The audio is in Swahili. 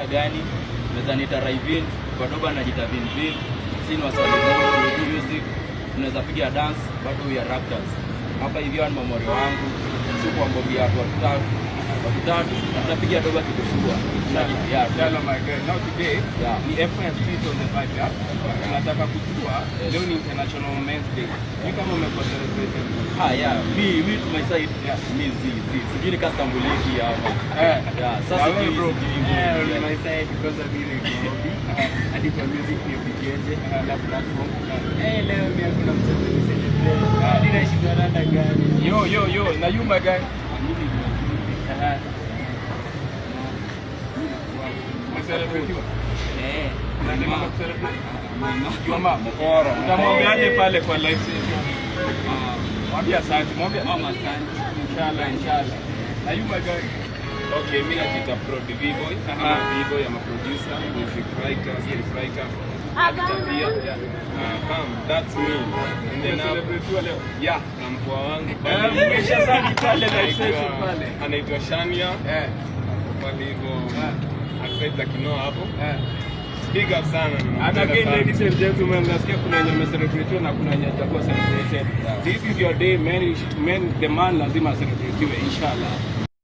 gani unaweza nita Raivin kwa doba na jita Vinvin sini wasalimu music tunaweza piga dance bado ya Raptors hapa hivi ni memorial wangu siku wa Bobby watu watatu tutapiga doba kikushua Hello my girl, now today ni FM Street on the vibe up. Tunataka kujua leo ni International Men's Day. Ni kama umekuwa celebrated. We to my side me sijui ni kastambuliki hapa. Sasa bro. On my side because of you Bobby. Hadi kwa music ni upigeje na platform. Leo mimi kuna mchezo ni celebrate. Hadi na shindana gani. Yo, na you my guy. Utamwambiaje pale kwa live session? Mwambie asante, mwambie mama asante. Inshallah. Na you my guy. Okay, mimi najiita Pro D-Boy, D-Boy ya producer, music writer, script writer. That's me. And then na mpoa wangu anaitwa Shania. Pale hivyo akaita kinoa hapo. Big up sana. And again, ladies and gentlemen, nasikia kuna wenye celebrate na kuna wenye hatakuwa celebrated. This is your day, man. The man lazima celebrate inshallah.